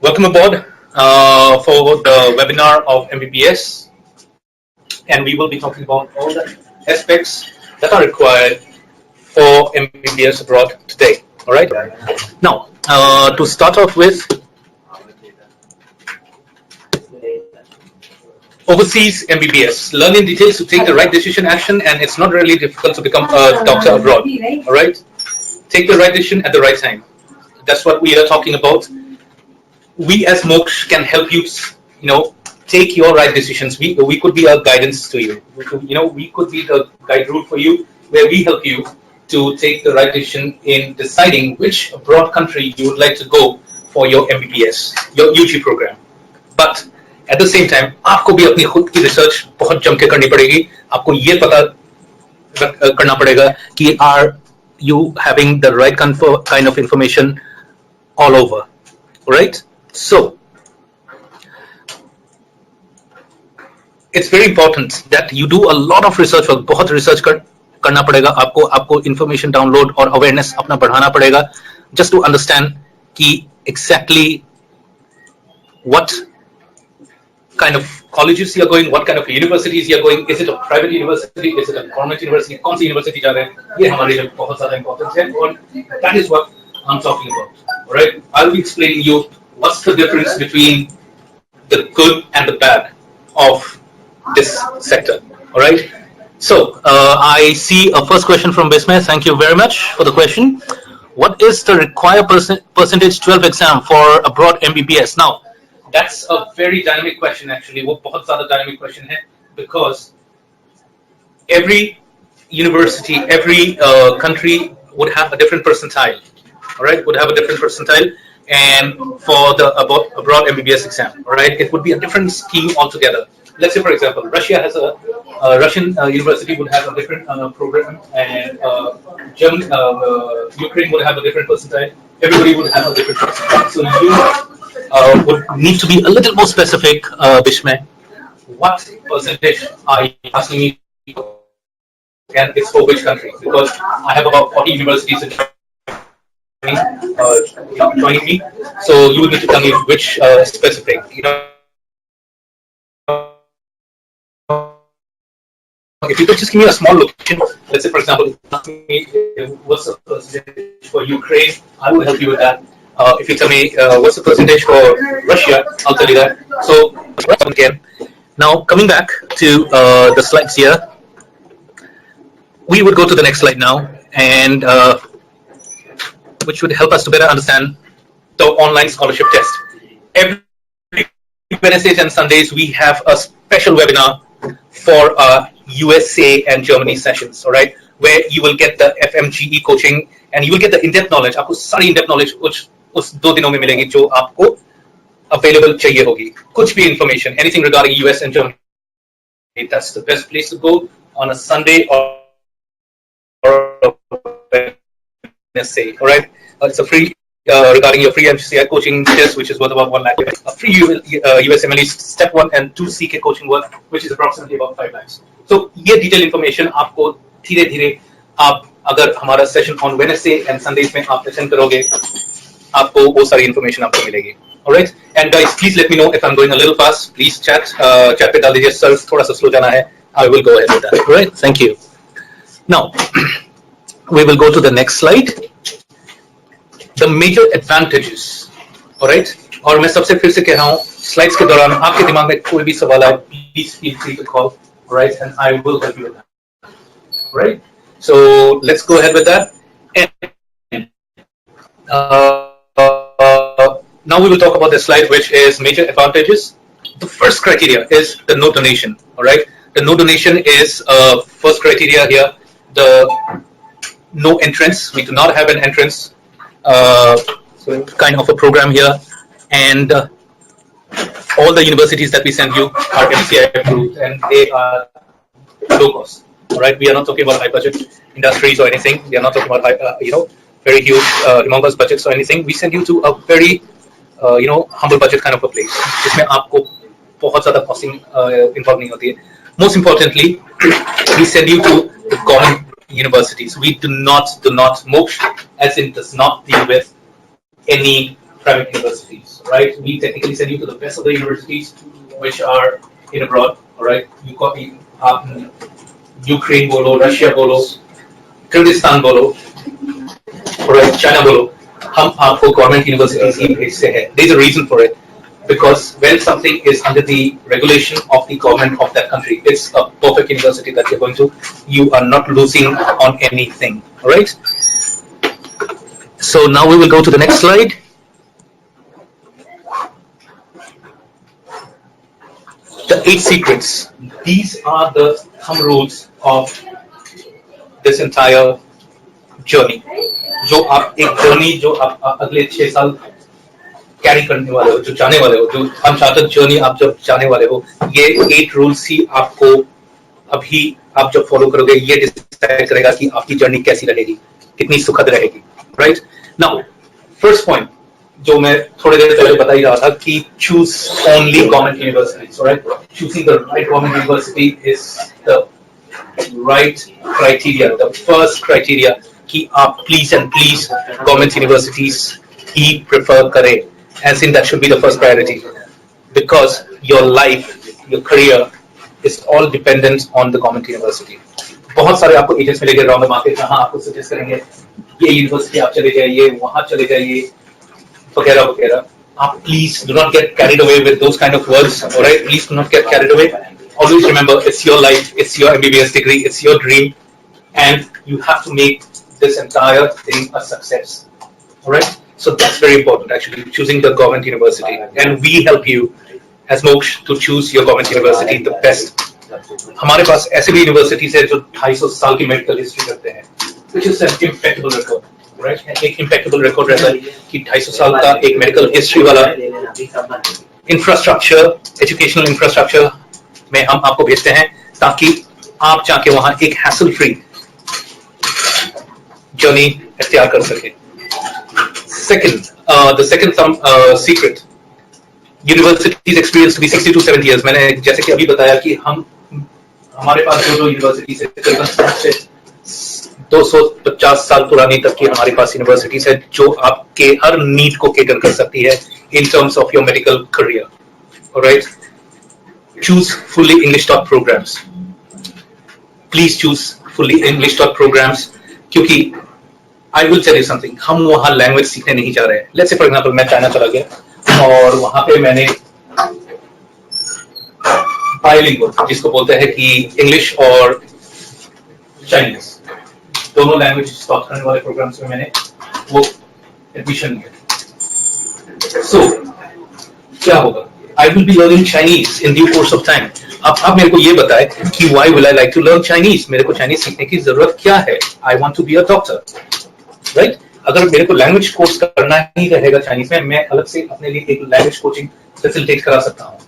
Welcome aboard for the webinar of MBBS, and we will be talking about all the aspects that are required for MBBS abroad today. All right. Now, to start off with, overseas MBBS. Learn in details to take the right decision action, and it's not really difficult to become a doctor abroad. All right. Take the right decision at the right time. That's what we are talking about. We as Moksh can help you, take your right decisions. We could be a guidance to you. We could be the guide route for you, where we help you to take the right decision in deciding which abroad country you would like to go for your MBBS, your UG program. But at the same time, आपको भी अपनी खुद की research बहुत जम के करनी पड़ेगी. आपको ये पता करना पड़ेगा कि are you having the right kind of information all over, right? So it's very important that you do a lot of research work. बहुत research करना पड़ेगा आपको information download और awareness अपना बढ़ाना पड़ेगा just to understand कि exactly what kind of colleges you are going, what kind of universities you are going. Is it a private university? Is it a government university? कौन सी university जा रहे हैं? ये हमारे लिए बहुत ज़्यादा important है और that is what I'm talking about. All right, I'll be explaining you what's the difference between the good and the bad of this sector. All right. So I see a first question from Bismay. Thank you very much for the question. What is the required percentage 12 exam for abroad MBBS? Now, that's a very dynamic question actually. वो बहुत ज़्यादा dynamic question है because every university, every country would have a different percentile. All right, would have a different percentile, and for the abroad MBBS exam, all right, it would be a different scheme altogether. Let's say, for example, Russia has a Russian university would have a different program, and Ukraine would have a different percentile. Everybody would have a different percentile. So you would need to be a little more specific, Bishmay. What percentage are you asking me? And it's for which country? Because I have about 40 universities in joining me, so you would need to tell me which specific. If you could just give me a small location, let's say, for example, what's the percentage for Ukraine, I will help you with that. If you tell me what's the percentage for Russia, I'll tell you that. So again, now coming back to the slides here, we would go to the next slide now, and which would help us to better understand the online scholarship test. Every Wednesdays and Sundays, we have a special webinar for USA and Germany sessions, all right, where you will get the FMGE coaching and you will get the in-depth knowledge. आपको सारी in-depth knowledge उस 2 दिनों में मिलेगी जो आपको available चाहिए होगी. कुछ भी information, anything regarding US and Germany, that's the best place to go on a Sunday or Wednesday, all right. It's a free regarding your free MCI coaching test, which is worth about 1 lakh. A free USMLE step 1 and 2 CK coaching worth, which is approximately about 5 lakhs. So ये detailed information आपको धीरे-धीरे आप अगर हमारा session on Wednesday and Sundays में आप attend करोगे, आपको वो सारी information आपको मिलेगी. All right. And guys, please let me know if I'm going a little fast. Please chat पे डाल दीजिए sir थोड़ा सा slow जाना है. I will go ahead with that. All right. Thank you. Now we will go to the next slide. The major advantages, all right. और मैं सबसे फिर से कह रहा हूँ, slides के दौरान आपके दिमाग में कोई भी सवाल आए, please feel free to call, all right, and I will help you with that. All right. So let's go ahead with that. And now we will talk about the slide, which is major advantages. The first criteria is the no donation. All right. The no donation is first criteria here. The no entrance. We do not have an entrance. So kind of a program here, and all the universities that we send you are MCI approved and they are low cost. All right, we are not talking about high budget industries or anything. We are not talking about very huge, humongous budgets or anything. We send you to a very humble budget kind of a place. जिसमें आपको बहुत ज़्यादा costing involved नहीं होती है. Most importantly, we send you to the government universities. We do not Moksh, as in does not deal with any private universities. right? We technically send you to the best of the universities which are in abroad, all right? You copy Ukraine बोलो, Russia बोलो, Kyrgyzstan बोलो, all right? China बोलो, हम आपको government universities ही भेजते हैं. There's a reason for it. Because when something is under the regulation of the government of that country, it's a perfect university that you're going to. You are not losing on anything. All right. So now we will go to the next slide. The 8 secrets. These are the thumb rules of this entire journey. जो आप एक journey जो आप अगले 6 साल carry करने वाले हो, जो जाने वाले हो, जो अनचार्टेड जर्नी आप जब जाने वाले हो, ये 8 रूल्स ही आपको अभी आप जब फॉलो करोगे ये डिसाइड करेगा कि आपकी जर्नी कैसी रहेगी, कितनी सुखद रहेगी. राइट नाउ फर्स्ट पॉइंट जो मैं थोड़ी देर पहले बता ही रहा था कि choose only government universities. Right, choosing the right government university is the right criteria, the first criteria कि आप please and please government universities he prefer करें. As in that should be the first priority, because your life, your career is all dependent on the government university. बहुत सारे आपको agents मिलेंगे around the market जहाँ आपको suggest करेंगे ये university आप चले जाइए, वहाँ चले जाइए, वगैरह वगैरह. आप please do not get carried away with those kind of words. All right, please do not get carried away. Always remember, it's your life, it's your MBBS degree, it's your dream, and you have to make this entire thing a success. All right. So that's very important, actually, choosing the government university. And we help you, as Moksh, to choose your government university the best. हमारे पास ऐसे भी universities है जो 250 साल की medical history करते हैं, which is an impeccable record, right? एक impeccable record रहता है कि 250 साल का एक medical history वाला infrastructure, educational infrastructure में हम आपको भेजते हैं ताकि आप जाके वहाँ एक hassle free journey इख्तियार कर सकें. Second, the second secret, universities experience to be 60 to 70 years. मैंने जैसे कि अभी बताया कि हमारे पास जो यूनिवर्सिटीज है करीबन 250 साल पुरानी तक की हमारे पास यूनिवर्सिटीज है जो आपके हर नीड को केटर कर सकती है in terms of your medical career. All right, choose fully English taught programs. Please choose fully English taught programs क्योंकि I will tell you something, हम वहाँ लैंग्वेज सीखने नहीं जा रहे हैं. Let's say for example मैं चाइना चला गया और वहाँ पे मैंने बाइलिंगुअल जिसको बोलते हैं कि इंग्लिश और चाइनीज दोनों लैंग्वेज टॉप करने वाले प्रोग्राम्स में मैंने वो एडमिशन लिया. सो क्या होगा? I will be learning Chinese in due course of time. अब आप मेरे को ये बताएं कि why will I like to learn Chinese? मेरे को चाइनीज सीखने की जरूरत क्या है? I want to be a doctor. Right अगर मेरे को लैंग्वेज कोर्स करना ही रहेगा चाइनीज में, मैं अलग से अपने लिए एक लैंग्वेज कोचिंग फैसिलिटेट करा सकता हूं.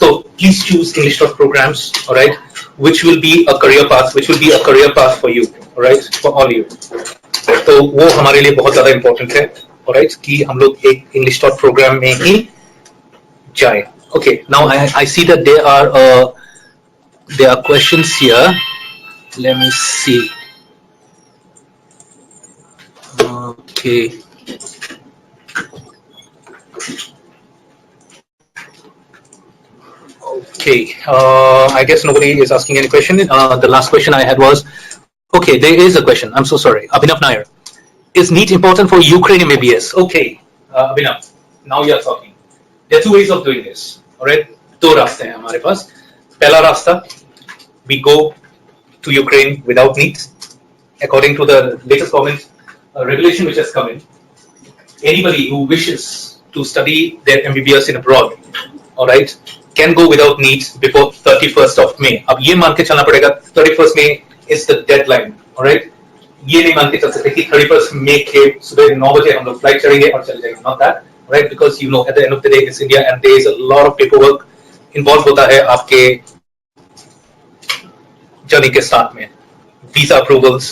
तो please choose English talk programmes, alright, which will be a career path for you, alright, for all you. तो वो हमारे लिए बहुत ज्यादा इंपॉर्टेंट है, ऑलराइट, कि हम लोग एक इंग्लिश टॉक प्रोग्राम में ही जाए. Okay, now I see that there are questions here. Let me see. Okay. Okay. I guess nobody is asking any question. The last question I had was, okay, there is a question. I'm so sorry. Abhinav Nair. Is NEET important for Ukraine and MBBS? Okay, Abhinav, now you are talking. There are 2 ways of doing this. All right? 2 रास्ते हैं हमारे पास. पहला रास्ता, we go to Ukraine without NEET. According to the latest government regulation which has come in, anybody who wishes to study their MBBS in abroad, all right, can go without NEET before 31st of May. अब ये मान के चलना पड़ेगा 31st May is the deadline, all right. ये नहीं मान के चल सकते कि 31st May के सुबह 9 बजे हम लोग फ्लाइट चढ़ेंगे और चले जाएंगे. Not that, right? Because you know at the end of the day it's India and there is a lot of paperwork involved होता है आपके जर्नी के साथ में. Visa approvals,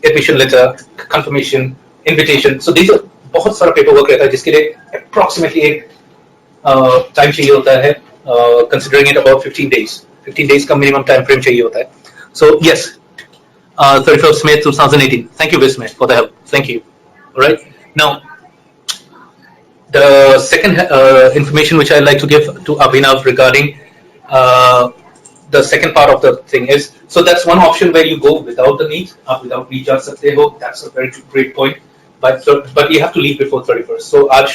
admission letter, confirmation, invitation. So these are बहुत सारा paper work रहता है जिसके लिए approximately एक टाइम चाहिए होता है, considering it about 15 days. 15 days का minimum time frame चाहिए होता है. So yes, 31st May 2018. Thank you, Vismay, for the help. Thank you. All right. Now, The second information which I'd like to give to Abhinav regarding the second part of the thing is, so that's one option where you go without the NEET, without NEET जा सकते हो. That's a very great point. But you have to leave before 31st. So Aj,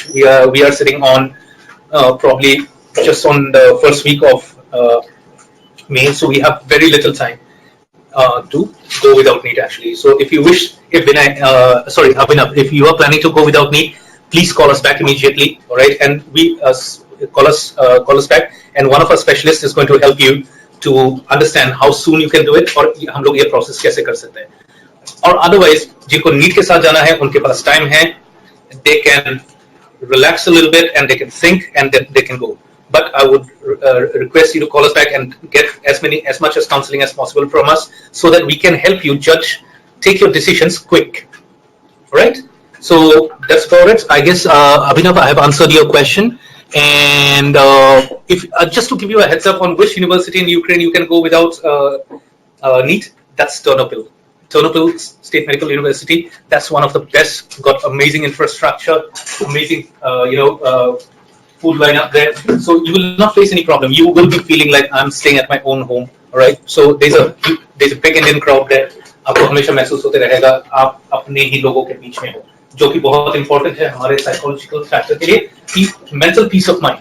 we are sitting on probably just on the first week of May, so we have very little time to go without NEET actually. So if you wish, if Vinay, sorry, Abhinav, if you are planning to go without NEET, please call us back immediately, all right? And we call us back, and one of our specialists is going to help you to understand how soon you can do it, और हम लोग ये process कैसे कर सकते हैं. और otherwise, जिनको NEET के साथ जाना है, उनके पास time है, they can relax a little bit and they can think and then they can go. But I would request you to call us back and get as much as counseling as possible from us, so that we can help you judge, take your decisions quick. All right? So that's about it. I guess, Abhinav, I have answered your question. And if just to give you a heads up on which university in Ukraine you can go without NEET, that's Ternopil. Ternopil State Medical University. That's one of the best. Got amazing infrastructure, amazing, food line up there. So you will not face any problem. You will be feeling like I'm staying at my own home. All right. So there's a big Indian crowd there. आपको हमेशा महसूस होते रहेगा आप अपने ही लोगों के बीच में हो, जो कि बहुत इंपॉर्टेंट है हमारे साइकोलॉजिकल फैक्टर के लिए, मेंटल पीस ऑफ माइंड.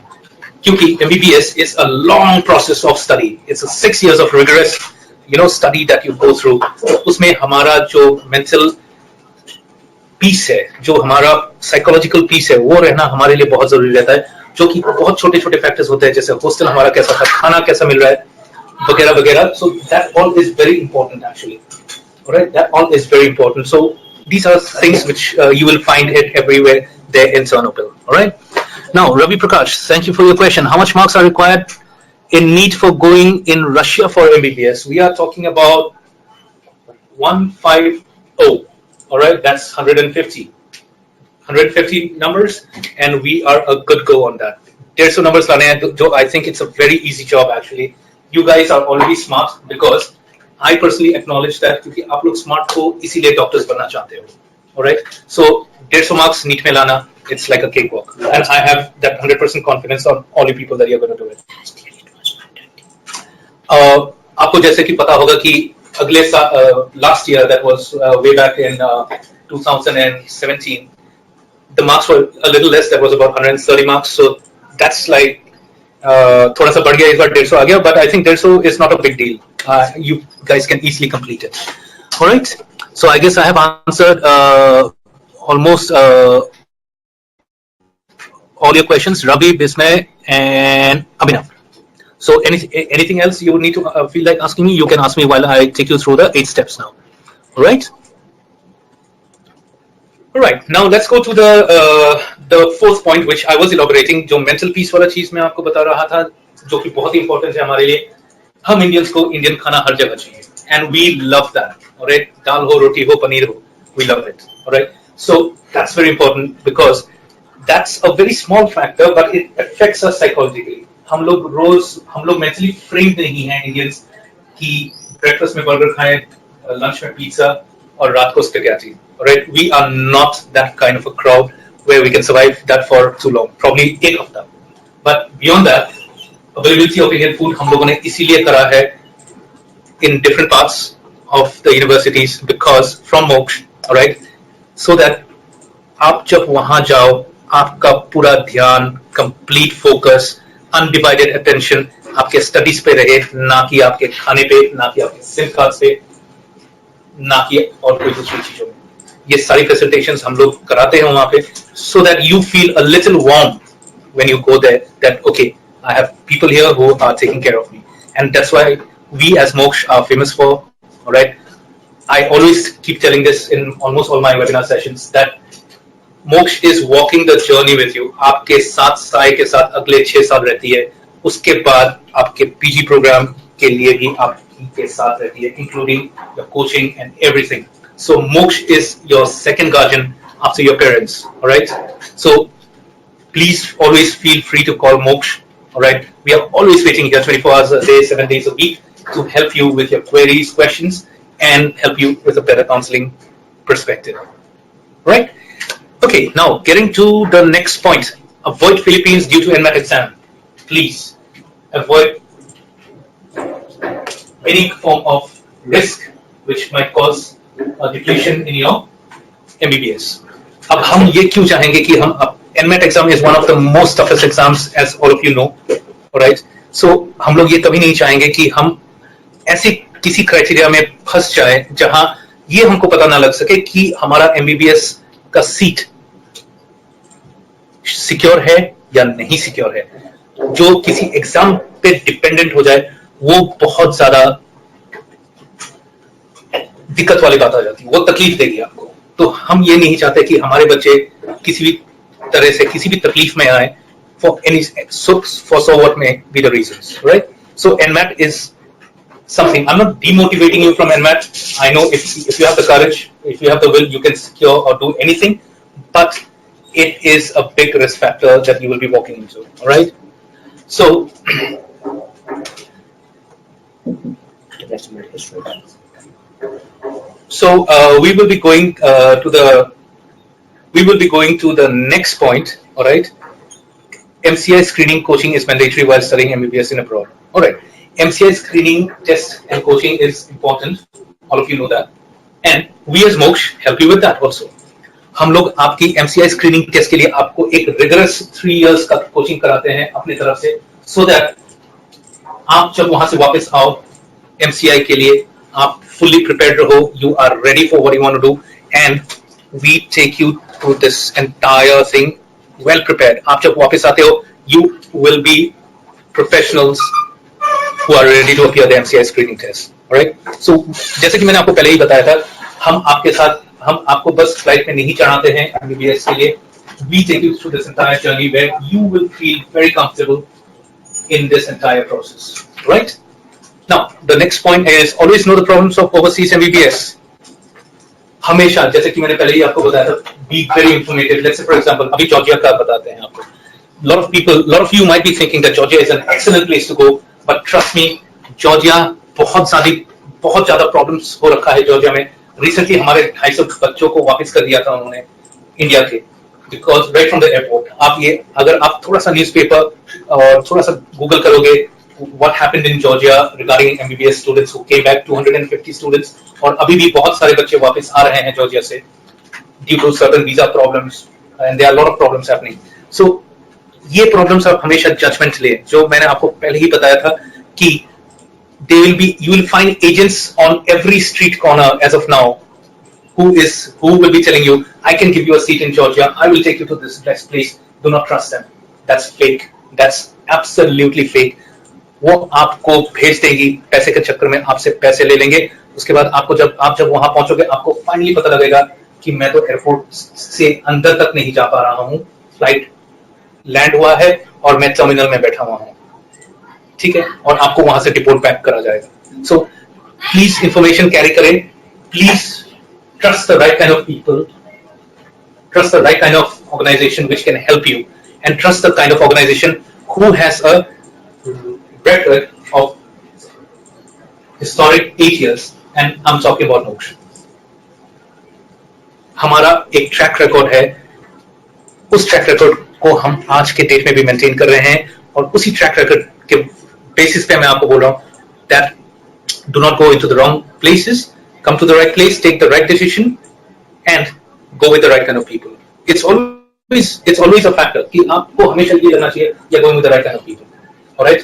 क्योंकि MBBS is a long process of study. It's a 6 years of rigorous, study that you go through. उसमें हमारा जो mental पीस है, जो हमारा साइकोलॉजिकल पीस है, वो रहना हमारे लिए बहुत जरूरी रहता है, जो कि बहुत छोटे छोटे फैक्टर्स होते हैं, जैसे हॉस्टल हमारा कैसा था, खाना कैसा मिल रहा है, वगैरह वगैरह. So that all is very important actually. All right, that all is very important. So these are things which you will find it everywhere there in Ternopil. All right. Now, Ravi Prakash, thank you for your question. How much marks are required in NEET for going in Russia for MBBS? We are talking about 150. All right, that's 150 numbers, and we are a good go on that. There's some numbers, I think it's a very easy job actually. You guys are already smart, because I personally acknowledge that क्योंकि आप लोग smart को इसीलिए doctors बनना चाहते हो. All right, so 150 marks NEET में लाना, it's like a cakewalk, and I have that 100% confidence on all you people that you're going to do it. आपको जैसे कि पता होगा कि अगले last year, that was way back in 2017, the marks were a little less. That was about 130 marks. So that's like थोड़ा सा बढ़ गया, इस बार 150 आ गया, but I think 150 is not a big deal. You guys can easily complete it. All right. So I guess I have answered almost all your questions, Ravi, Bismay, and Abhinav. So anything else you would need to feel like asking me, you can ask me while I take you through the 8 steps now. All right. All right. Now let's go to the fourth point, which I was elaborating. जो mental peace वाला चीज मैं आपको बता रहा था, जो कि बहुत important है हमारे लिए. हम Indians को Indian खाना हर जगह चाहिए, and we love that. All right. दाल हो, रोटी हो, पनीर हो, we love it. All right. So that's very important, because that's a very small factor, but it affects us psychologically. हम लोग mentally framed नहीं हैं Indians कि breakfast में burger खाएं, lunch में pizza और रात को spaghetti. All right, we are not that kind of a crowd where we can survive that for too long. Probably 8 of them. But beyond that, availability of Indian food हम लोगों ने इसीलिए करा है in different parts of the universities, because from Moksh, all right, so that आप जब वहां जाओ, आपका पूरा ध्यान, complete focus, undivided attention आपके studies पे रहे, ना कि आपके खाने पे, ना कि आपके SIM cards पे, ना कि और कोई दूसरी चीजों में. ये सारी facilitations हम लोग कराते हैं वहां पे, so that you feel a little warm when you go there, that okay, I have people here who are taking care of me. And that's why we as Moksh are famous for. All right, I always keep telling this in almost all my webinar sessions, that Moksh is walking the journey with you. आपके साथ साय के साथ अगले 6 साल रहती है, उसके बाद आपके PG program के लिए भी आपके साथ रहती है, including your coaching and everything. So Moksh is your second guardian after your parents. All right. So please always feel free to call Moksh. All right. We are always waiting here 24 hours a day, 7 days a week, to help you with your queries, questions, and help you with a better counseling perspective. Right. Okay. Now getting to the next point. avoid Philippines due to NMAT exam. Please avoid any form of risk which might cause a depletion in your MBBS. अब हम ये क्यों चाहेंगे कि हम NMAT exam is one of the most toughest exams as all of you know, right? So हम लोग ये कभी नहीं चाहेंगे कि हम ऐसी किसी क्राइटेरिया में फंस जाए जहां ये हमको पता ना लग सके कि हमारा MBBS का सीट सिक्योर है या नहीं सिक्योर है. जो किसी एग्जाम पे डिपेंडेंट हो जाए वो बहुत ज्यादा दिक्कत वाली बात आ जाती है, वो तकलीफ देगी आपको. तो हम ये नहीं चाहते कि हमारे बच्चे किसी भी तरह से किसी भी तकलीफ में आए for any for so what may be the reasons, right? So NMAT is something. I'm not demotivating you from NMAT. I know if you have the courage, if you have the will, you can secure or do anything, but it is a big risk factor that you will be walking into, all right? So we will be going to the next point, all right? MCI screening coaching is mandatory while studying MBBS in abroad. All right, MCI screening test and coaching is important. All of you know that, and we as Moksh help you with that also. हम लोग आपकी MCI screening test के लिए आपको एक rigorous 3 years का coaching कराते हैं अपनी तरफ से, so that आप जब वहां से वापस आओ MCI के लिए आप fully prepared रहो, you are ready for what you want to do, and we take you through this entire thing well prepared. आप जब वापस आते हो, you will be professionals who are ready to appear the MCI screening test. Alright? So जैसे कि मैंने आपको पहले ही बताया था, हम आपको बस फ्लाइट में नहीं चढ़ाते हैं MBBS के लिए. We take you through this entire journey where you will feel very comfortable in this entire process. Right? Now, the next point is always know the problems of overseas MBBS. हमेशा जैसे कि मैंने पहले ही आपको बताया था, be very informative. Let's say for example, अभी Georgia का बताते हैं आपको. lot of you might be thinking that Georgia is an excellent place to go, but trust me, Georgia बहुत ज्यादा problems हो रखा है जॉर्जिया में. Recently हमारे 250 बच्चों को वापस कर दिया था उन्होंने इंडिया के, because right from the airport. अगर आप थोड़ा सा न्यूज़पेपर और थोड़ा सा गूगल करोगे what happened in Georgia regarding MBBS students who came back, 250 students, और अभी भी बहुत सारे बच्चे वापस आ रहे हैं जॉर्जिया से due to certain visa problems, and there are a lot of problems happening. So ये problems आप हमेशा judgment ले, जो मैंने आपको पहले ही बताया था कि you will find agents on every street corner as of now who will be telling you, I can give you a seat in Georgia, I will take you to this best place. Do not trust them. That's fake. That's absolutely fake. वो आपको भेज देगी पैसे के चक्कर में, आपसे पैसे ले लेंगे. उसके बाद आप जब वहां पहुंचोगे आपको फाइनली पता लगेगा कि मैं तो एयरपोर्ट से अंदर तक नहीं जा पा रहा हूं, फ्लाइट लैंड हुआ है और मैं टर्मिनल में बैठा हुआ हूं, ठीक है, और आपको वहां से डिपोर्ट बैक करा जाएगा. सो प्लीज इंफॉर्मेशन कैरी करें, please trust the right kind of people, trust the right kind of organization which can help you, and trust the kind of organization who has a record of historic 8 years, and I'm talking about Moksh. हमारा एक track record है, उस track record को हम आज के date में भी मेंटेन कर रहे हैं, और उसी ट्रैक रिकॉर्ड के बेसिस पे मैं आपको बोल रहा हूं that do not go into the wrong places, come to the right place, take the right decision, and go with the right kind of people. It's always a factor कि आपको हमेशा ये करना चाहिए, you're going with the right kind of people, all right?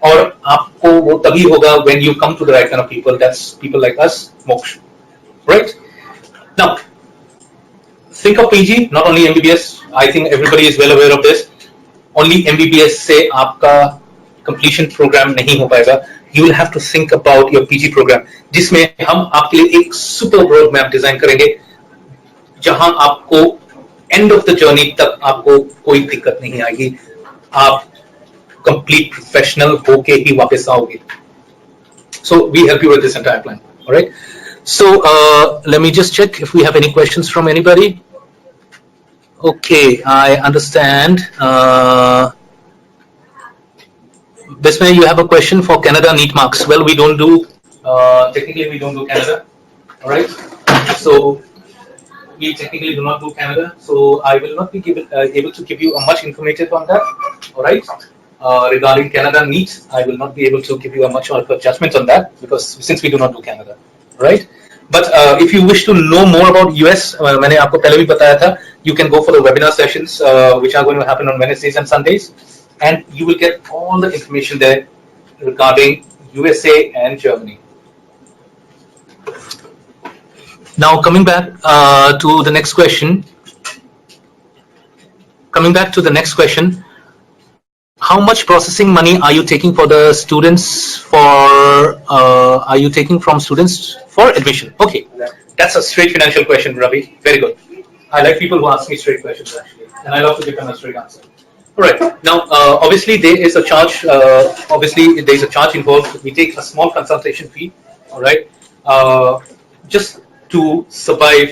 और आपको वो तभी होगा when you come to the right kind of people. That's people like us, Moksh, right? Now, think of PG, not only MBBS. I think everybody is well aware of this. Only MBBS से आपका completion program नहीं हो पाएगा. You will have to think about your PG program, जिसमें हम आपके लिए एक super road map डिजाइन करेंगे, जहां आपको end of the journey तक आपको कोई दिक्कत नहीं आएगी, आप complete professional होके ही वापस आओगे. So we help you with this entire plan. All right. So let me just check if we have any questions from anybody. Okay, I understand. Bismay, you have a question for Canada NEET marks. Well, we don't do technically we don't do Canada. All right. So we technically do not do Canada, so I will not be able to give you a much informative on that. All right. Regarding Canada needs, I will not be able to give you a much of a judgment on that because since we do not do Canada, right? But if you wish to know more about US, मैंने आपको पहले भी बताया था, you can go for the webinar sessions which are going to happen on Wednesdays and Sundays, and you will get all the information there regarding USA and Germany. Now coming back to the next question. How much processing money are you taking for the students are you taking from students for admission? Okay, that's a straight financial question, Ravi. Very good. I like people who ask me straight questions actually, and I love to give them a straight answer. All right. Now, obviously there is a charge. Obviously there is a charge involved. We take a small consultation fee. All right, just to survive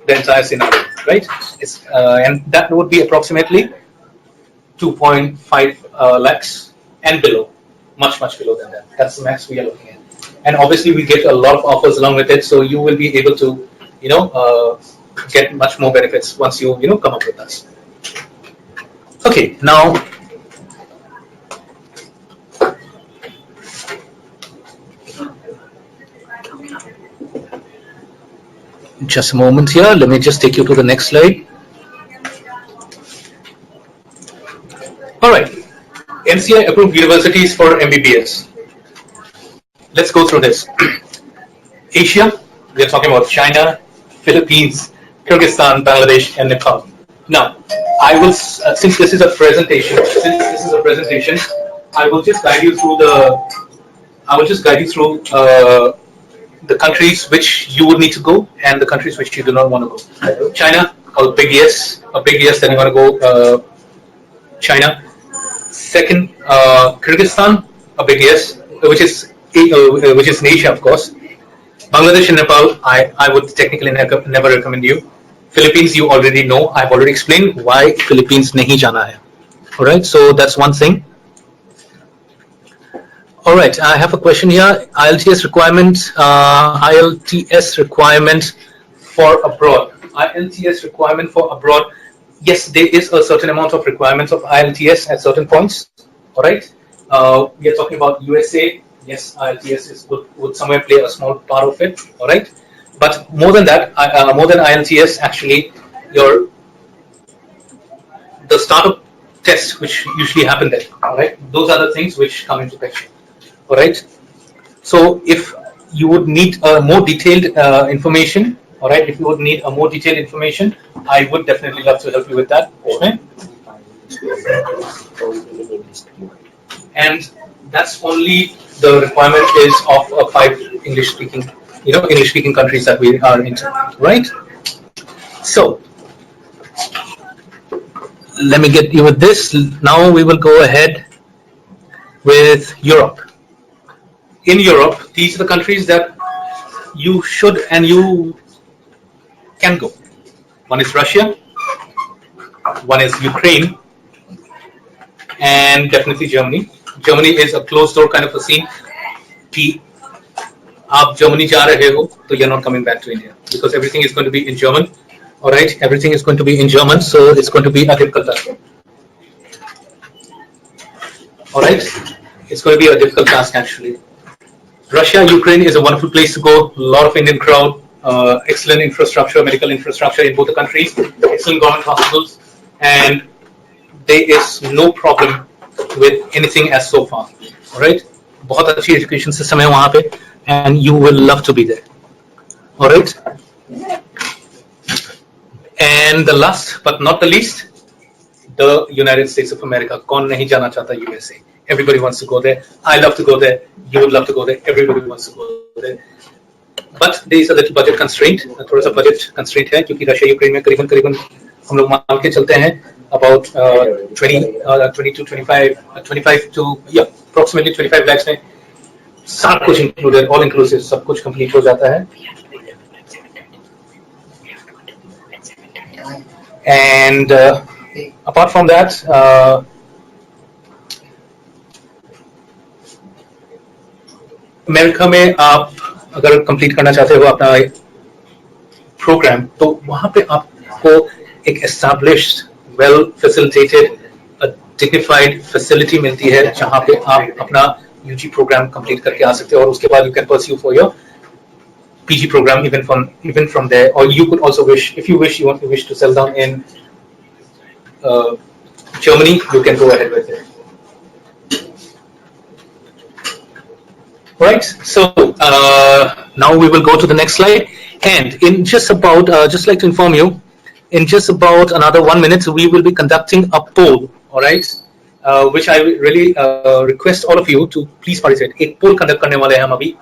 the entire scenario, right? And that would be approximately 2.5 lakhs and below, much below than that. That's the max we are looking at. And obviously we get a lot of offers along with it, so you will be able to, get much more benefits once you, come up with us. Okay, now just a moment here. Let me just take you to the next slide. All right, NCI approved universities for MBBS. Let's go through this. Asia, we are talking about China, Philippines, Kyrgyzstan, Bangladesh, and Nepal. Now, I will, since this is a presentation, I will just guide you through the countries which you would need to go and the countries which you do not want to go. China, a big yes, then you want to go China. Second, Kyrgyzstan, a big yes, which is in Asia, of course. Bangladesh and Nepal, I would technically never recommend you. Philippines, you already know. I've already explained why Philippines nahi jana hai. All right, so that's one thing. All right, I have a question here. IELTS requirement for abroad. IELTS requirement for abroad. Yes, there is a certain amount of requirements of IELTS at certain points. All right, we are talking about USA. Yes, IELTS would somewhere play a small part of it. All right, but more than that, more than IELTS, actually, the startup tests which usually happen there. All right, those are the things which come into picture. All right, so if you would need more detailed information. All right, if you would need a more detailed information, I would definitely love to help you with that. Okay? And that's only the requirement is of 5 English-speaking countries that we are into, right? So let me get you with this. Now we will go ahead with Europe. In Europe, these are the countries that you should and you can go. One is Russia, one is Ukraine, and definitely Germany. Germany is a closed door kind of a scene. कि आप Germany जा रहे हो, तो you're not coming back to India because everything is going to be in German. All right, everything is going to be in German, so it's going to be a difficult task. All right, it's going to be a difficult task actually. Russia, Ukraine is a wonderful place to go. A lot of Indian crowd. Excellent infrastructure, medical infrastructure in both the countries, excellent government hospitals, and there is no problem with anything as so far. All right, बहुत अच्छी education system है वहाँ पे, and you will love to be there. All right, and the last but not the least, the United States of America. कौन नहीं जाना चाहता USA? Everybody wants to go there. I love to go there. You would love to go there. Everybody wants to go there. But there is a little budget constraint. थोड़ा सा budget constraint है क्योंकि Russia Ukraine में करीबन हम लोग मान के चलते हैं about 20 to 25 to approximately 25 lakhs में सब कुछ included, all inclusive, सब कुछ complete हो जाता है. And apart from that, America में आप अगर कंप्लीट करना चाहते हो अपना program, तो वहाँ पे आपको एक established, well facilitated, a dignified facility मिलती है जहाँ पे आप अपना UG program complete करके आ सकते हो और उसके बाद you can pursue for your PG program even from there, or you could also wish, if you wish, you wish to settle down in Germany, you can go ahead with it. Right, so now we will go to the next slide, and in just about, just like to inform you, in just about another 1 minute, we will be conducting a poll, all right, which I really request all of you to please participate. एक poll conduct करने वाले हैं हम अभी,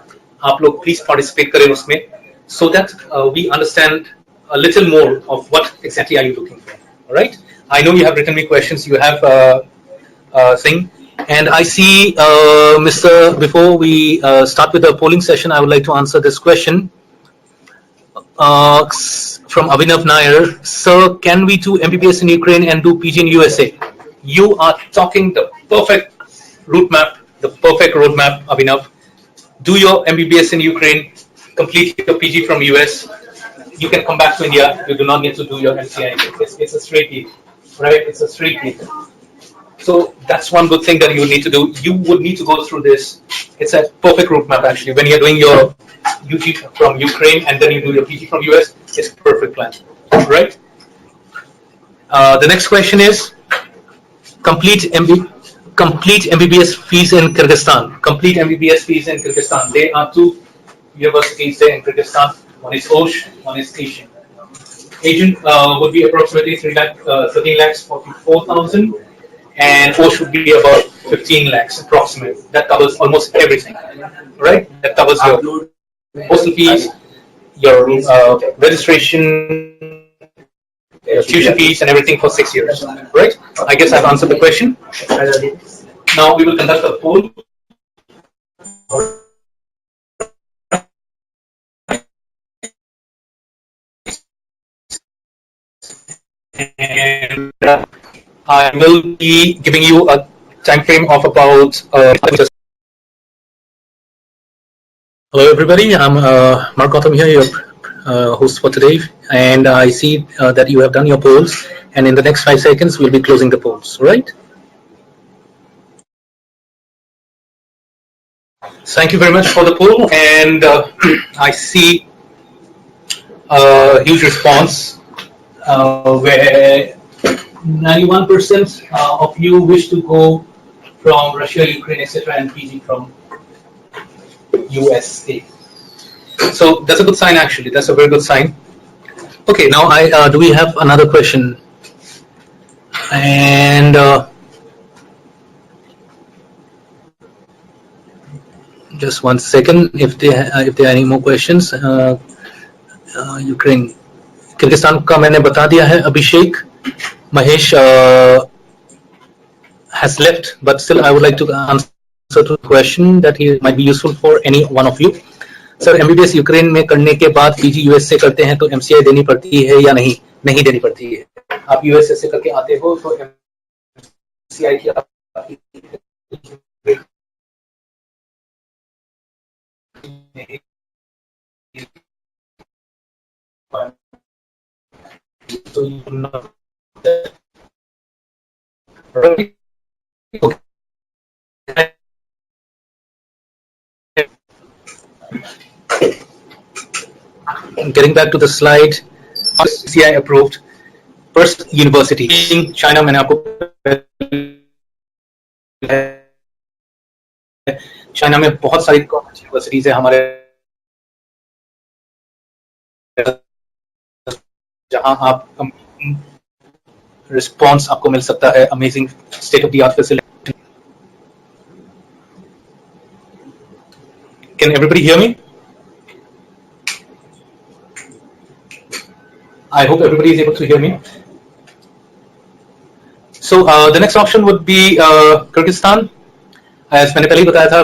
आप लोग please participate करें उसमें, so that we understand a little more of what exactly are you looking for, all right. I know you have written me questions, you have thing. And I see, Mr. Before we start with the polling session, I would like to answer this question from Abhinav Nair. Sir, can we do MBBS in Ukraine and do PG in USA? You are talking the perfect roadmap, Abhinav. Do your MBBS in Ukraine, complete your PG from US. You can come back to India. You do not need to do your MCI. It's a straight deal, right? It's a straight deal. So that's one good thing that you would need to do. You would need to go through this. It's a perfect roadmap actually. When you're doing your UG from Ukraine and then you do your PG from US, it's a perfect plan, right? The next question is complete MBBS fees in Kyrgyzstan. Complete MBBS fees in Kyrgyzstan. There are two universities there in Kyrgyzstan. One is Osh, one is Asian. Asian would be approximately 13 lakhs 44,000. And Osh would be about 15 lakhs approximately. That covers almost everything, right? That covers your postal fees, your registration, your tuition fees, and everything for 6 years, right? I guess I've answered the question. Now we will conduct a poll. And I will be giving you a time frame of about. Hello, everybody. I'm Mark Gautam here, your host for today, and I see that you have done your polls. And in the next 5 seconds, we'll be closing the polls. Right? Thank you very much for the poll, and I see a huge response where 91% of you wish to go from Russia, Ukraine, etc., and PG from USA. So that's a good sign, actually. That's a very good sign. Okay, now do we have another question? And just 1 second. If there are any more questions, Ukraine, Kyrgyzstan का मैंने बता दिया है. Abhishek, Mahesh has left, but still I would like to answer to the question that he might be useful for any one of you. Sir, MBBS Ukraine में करने के बाद PG US से करते हैं तो MCI देनी पड़ती है या नहीं? नहीं देनी पड़ती है. आप यूएस से करके आते हो तो MCI की so you not right. Okay. Getting back to the slide, CI approved first university in China. मैंने आपको चाइना में बहुत सारी यूनिवर्सिटीज है हमारे जहां आप रिस्पॉन्स आपको मिल सकता है amazing state of the art facility. Can everybody hear me? I hope everybody is able to hear me. So the next option would be Kyrgyzstan. As मैंने पहले ही बताया था,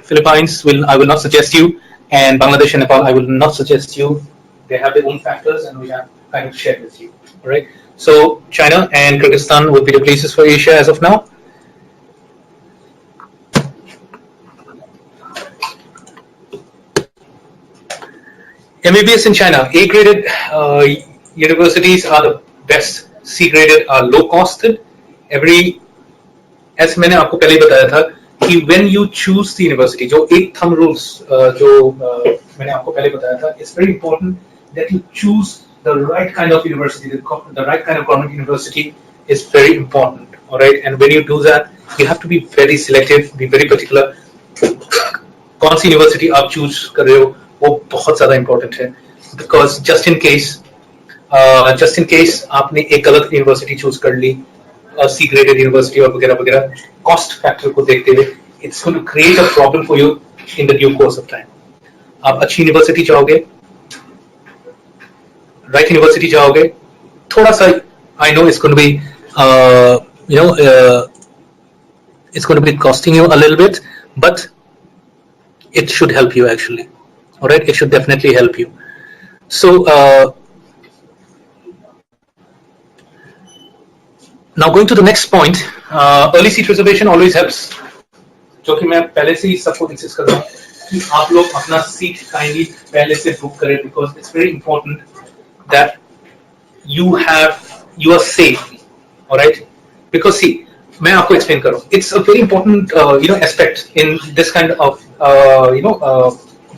Philippines I will not suggest you, and Bangladesh and Nepal I will not suggest you. They have their own factors, and we have kind of shared with you. All right. So China and Kyrgyzstan would be the places for Asia as of now. MBBS in China, A-graded universities are the best. C-graded are low-costed. ऐसे मैंने आपको पहले ही बताया था कि when you choose the university, जो एक thumb rules जो मैंने आपको पहले बताया था, it's very important that you choose the right kind of university, the right kind of government university is very important. All right, and when you do that, you have to be very selective, be very particular. कौन सी university आप choose कर रहे हो वो बहुत ज्यादा important है, because just in case आपने एक गलत यूनिवर्सिटी चूज कर ली, सी ग्रेडेड यूनिवर्सिटी और वगैरह वगैरह, कॉस्ट फैक्टर को देखते हुए it's going to create a problem for you in the due course of time. आप अच्छी यूनिवर्सिटी चाहोगे, राइट यूनिवर्सिटी चाहोगे, थोड़ा सा I know it's going to be it's going to be costing you a little bit, but it should help you actually. All right, it should definitely help you. So now going to the next point, early seat reservation always helps, जो कि मैं पहले से ही सबको discuss कर रहा हूँ कि आप लोग अपना सीट काइंडली पहले से बुक करें, because it's very important that you are safe. All right, because see, मैं आपको एक्सप्लेन करूं, it's a very important aspect in this kind of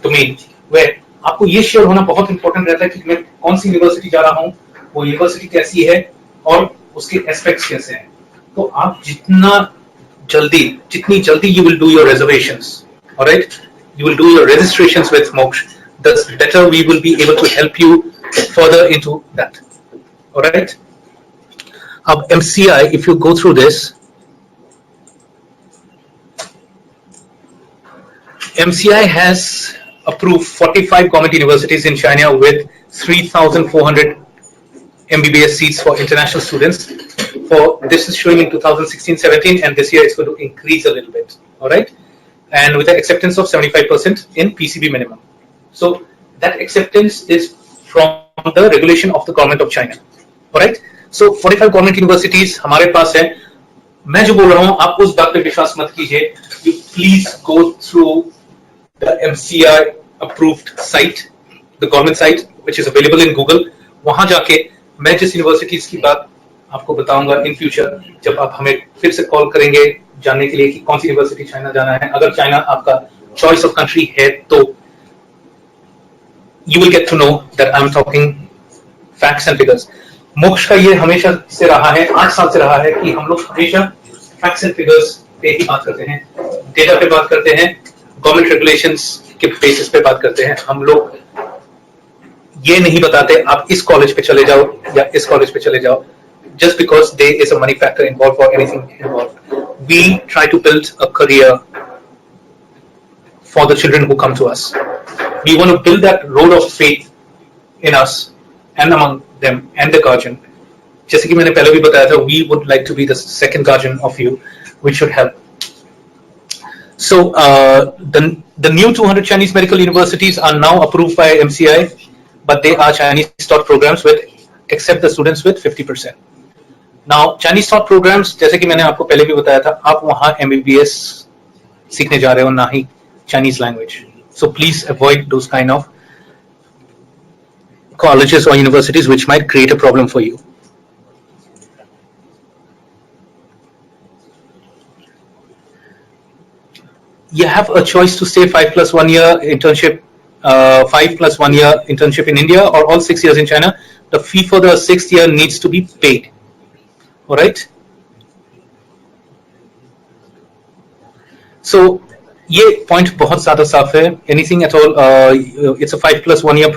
domain where आपको ये श्योर होना बहुत इंपॉर्टेंट रहता है कि मैं कौन सी यूनिवर्सिटी जा रहा हूं, वो यूनिवर्सिटी कैसी है और उसके एस्पेक्ट्स कैसे हैं. तो आप जितनी जल्दी you will do your reservations, alright, you will do your registrations with Moksh, the better we will be able to help you further into that. All right. MCI, if you go through this, MCI has approved 45 government universities in China with 3,400 MBBS seats for international students. This is showing in 2016-17, and this year it's going to increase a little bit. All right. And with an acceptance of 75% in PCB minimum. So that acceptance is from the regulation of the government of China. Alright? So 45 government universities हमारे पास है. मैं जो बोल रहा हूँ आप उस बात पे विश्वास मत कीजिए. You please go through the MCI approved site, the government site, which is available in Google. वहां जाके मैं जिस यूनिवर्सिटीज की बात आपको बताऊंगा इन फ्यूचर, जब आप हमें फिर से कॉल करेंगे जानने के लिए कि कौन सी यूनिवर्सिटी चाइना जाना है, अगर चाइना आपका चॉइस ऑफ कंट्री है तो you will get to know that I am talking facts and figures. मोक्ष का ये हमेशा से रहा है, 8 साल से रहा है कि हम लोग हमेशा फैक्ट्स एंड फिगर्स पे ही बात करते हैं, डेटा पे बात करते हैं, गवर्नमेंट रेगुलेशंस के बेसिस पे बात करते हैं. हम लोग ये नहीं बताते आप इस कॉलेज पे चले जाओ या इस कॉलेज पे चले जाओ just because there is a money factor involved or anything involved. We try to build a career for the children who come to us. We want to build that role of faith in us and among them and the guardian. जैसे कि मैंने पहले भी बताया था, we would like to be the second guardian of you, which should help. So the new 200 Chinese medical universities are now approved by MCI, but they are Chinese taught programs with accept the students with 50%. Now Chinese taught programs, जैसे कि मैंने आपको पहले भी बताया था, आप वहां MBBS सीखने जा रहे हो, ना ही Chinese language. So please avoid those kind of colleges or universities which might create a problem for you. You have a choice to stay 5 plus 1 year internship, 5 plus 1 year internship in India, or all 6 years in China. The fee for the 6th year needs to be paid. All right. So ये point बहुत ज़्यादा साफ है. Anything at all, it's a 5 plus 1 year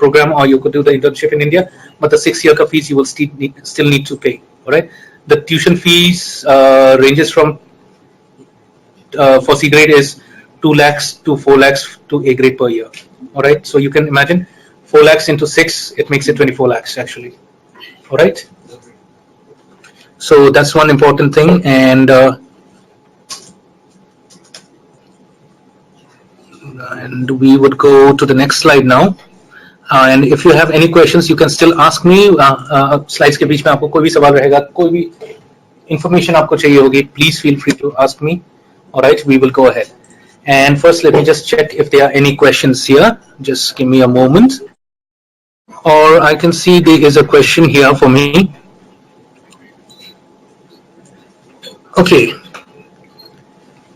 program, or you could do the internship in India, but the 6 year का fees you will still need to pay. All right. The tuition fees ranges from for C grade is 2 lakhs to 4 lakhs to A grade per year. All right. So you can imagine 4 lakhs into 6, it makes it 24 lakhs actually. All right. So that's one important thing, and we would go to the next slide now. And if you have any questions, you can still ask me. Slides के बीच में आपको कोई भी सवाल रहेगा, कोई भी information आपको चाहिए होगी, please feel free to ask me. All right, we will go ahead. And first, let me just check if there are any questions here. Just give me a moment. Or I can see there is a question here for me. Okay.